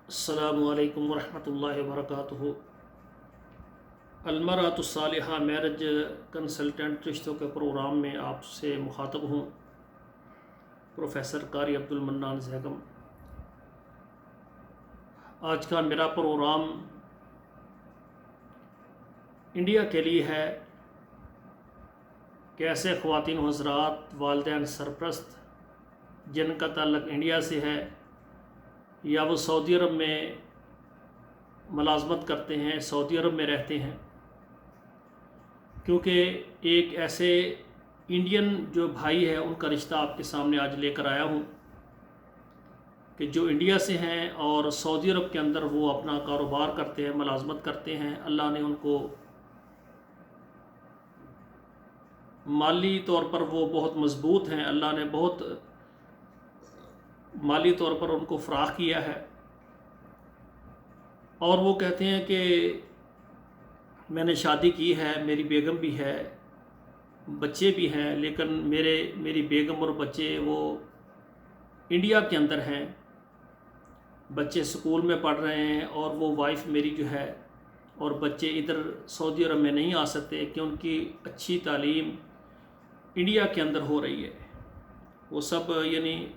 السلام علیکم ورحمۃ اللہ وبرکاتہ۔ المرأۃ الصالحہ میرج کنسلٹنٹ رشتوں کے پروگرام میں آپ سے مخاطب ہوں، پروفیسر قاری عبدالمنان زیگم۔ آج کا میرا پروگرام انڈیا کے لیے ہے کہ ایسے خواتین و حضرات والدین سرپرست جن کا تعلق انڈیا سے ہے یا وہ سعودی عرب میں ملازمت کرتے ہیں، سعودی عرب میں رہتے ہیں، کیونکہ ایک ایسے انڈین جو بھائی ہے ان کا رشتہ آپ کے سامنے آج لے کر آیا ہوں کہ جو انڈیا سے ہیں اور سعودی عرب کے اندر وہ اپنا کاروبار کرتے ہیں، ملازمت کرتے ہیں۔ اللہ نے ان کو مالی طور پر وہ بہت مضبوط ہیں، اللہ نے بہت مالی طور پر ان کو فراخ کیا ہے، اور وہ کہتے ہیں کہ میں نے شادی کی ہے، میری بیگم بھی ہے، بچے بھی ہیں، لیکن میری بیگم اور بچے وہ انڈیا کے اندر ہیں، بچے سکول میں پڑھ رہے ہیں، اور وہ وائف میری جو ہے اور بچے ادھر سعودی عرب میں نہیں آ سکتے کہ ان کی اچھی تعلیم انڈیا کے اندر ہو رہی ہے، وہ سب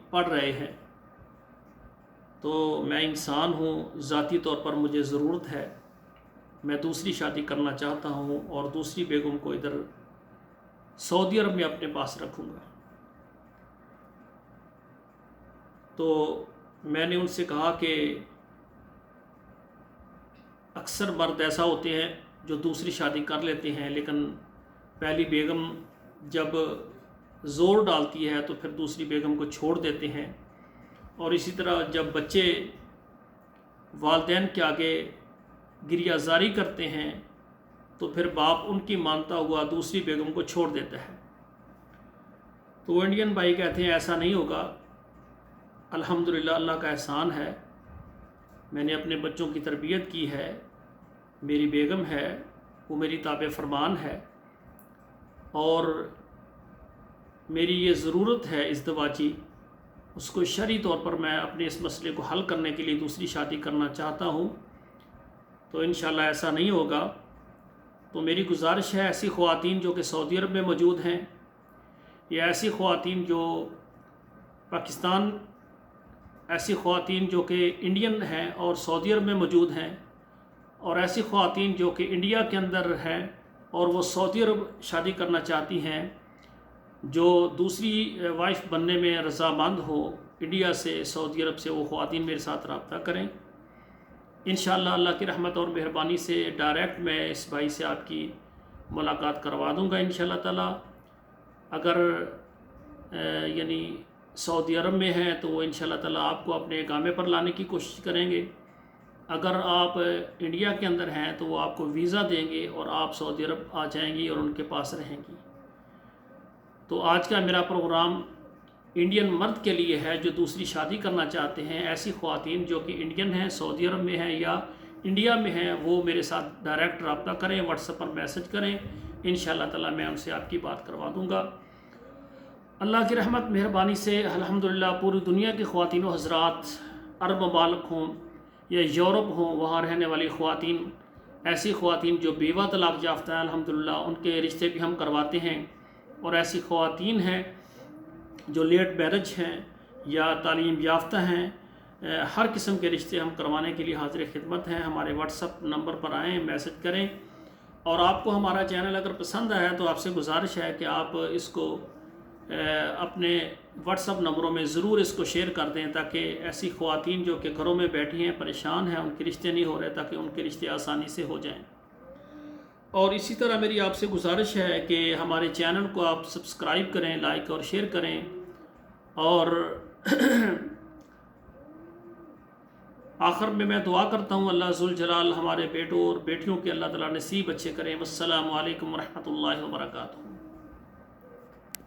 پڑھ رہے ہیں۔ تو میں انسان ہوں، ذاتی طور پر مجھے ضرورت ہے، میں دوسری شادی کرنا چاہتا ہوں اور دوسری بیگم کو ادھر سعودی عرب میں اپنے پاس رکھوں گا۔ تو میں نے ان سے کہا کہ اکثر مرد ایسا ہوتے ہیں جو دوسری شادی کر لیتے ہیں، لیکن پہلی بیگم جب زور ڈالتی ہے تو پھر دوسری بیگم کو چھوڑ دیتے ہیں، اور اسی طرح جب بچے والدین کے آگے گریہ زاری کرتے ہیں تو پھر باپ ان کی مانتا ہوا دوسری بیگم کو چھوڑ دیتا ہے۔ تو وہ انڈین بھائی کہتے ہیں ایسا نہیں ہوگا، الحمدللہ اللہ کا احسان ہے، میں نے اپنے بچوں کی تربیت کی ہے، میری بیگم ہے وہ میری تابع فرمان ہے، اور میری یہ ضرورت ہے ازدواجی، اس کو شرعی طور پر میں اپنے اس مسئلے کو حل کرنے کے لیے دوسری شادی کرنا چاہتا ہوں، تو انشاءاللہ ایسا نہیں ہوگا۔ تو میری گزارش ہے ایسی خواتین جو کہ سعودی عرب میں موجود ہیں، یا ایسی خواتین جو پاکستان، ایسی خواتین جو کہ انڈین ہیں اور سعودی عرب میں موجود ہیں، اور ایسی خواتین جو کہ انڈیا کے اندر ہیں اور وہ سعودی عرب شادی کرنا چاہتی ہیں، جو دوسری وائف بننے میں رضامند ہو انڈیا سے، سعودی عرب سے، وہ خواتین میرے ساتھ رابطہ کریں۔ انشاءاللہ اللہ کی رحمت اور مہربانی سے ڈائریکٹ میں اس بھائی سے آپ کی ملاقات کروا دوں گا انشاءاللہ تعالی۔ اگر سعودی عرب میں ہیں تو وہ انشاءاللہ تعالی آپ کو اپنے اقامے پر لانے کی کوشش کریں گے، اگر آپ انڈیا کے اندر ہیں تو وہ آپ کو ویزا دیں گے اور آپ سعودی عرب آ جائیں گی اور ان کے پاس رہیں گی۔ تو آج کا میرا پروگرام انڈین مرد کے لیے ہے جو دوسری شادی کرنا چاہتے ہیں، ایسی خواتین جو کہ انڈین ہیں، سعودی عرب میں ہیں یا انڈیا میں ہیں، وہ میرے ساتھ ڈائریکٹ رابطہ کریں، واٹس ایپ پر میسج کریں، انشاءاللہ تعالی میں ان سے آپ کی بات کروا دوں گا۔ اللہ کی رحمت مہربانی سے الحمدللہ پوری دنیا کی خواتین و حضرات، عرب ممالک ہوں یا یورپ ہوں، وہاں رہنے والی خواتین، ایسی خواتین جو بیوہ طلاق یافتہ ہیں، الحمدللہ ان کے رشتے بھی ہم کرواتے ہیں، اور ایسی خواتین ہیں جو لیٹ میرج ہیں یا تعلیم یافتہ ہیں، ہر قسم کے رشتے ہم کروانے کے لیے حاضر خدمت ہیں۔ ہمارے واٹس ایپ نمبر پر آئیں، میسج کریں، اور آپ کو ہمارا چینل اگر پسند آیا تو آپ سے گزارش ہے کہ آپ اس کو اپنے واٹس ایپ نمبروں میں ضرور اس کو شیئر کر دیں، تاکہ ایسی خواتین جو کہ گھروں میں بیٹھی ہیں، پریشان ہیں، ان کے رشتے نہیں ہو رہے، تاکہ ان کے رشتے آسانی سے ہو جائیں۔ اور اسی طرح میری آپ سے گزارش ہے کہ ہمارے چینل کو آپ سبسکرائب کریں، لائک اور شیئر کریں، اور آخر میں دعا کرتا ہوں اللہ ذوالجلال ہمارے بیٹوں اور بیٹیوں کے اللہ تعالیٰ نصیب اچھے کریں۔ والسلام علیکم ورحمۃ اللہ وبرکاتہ۔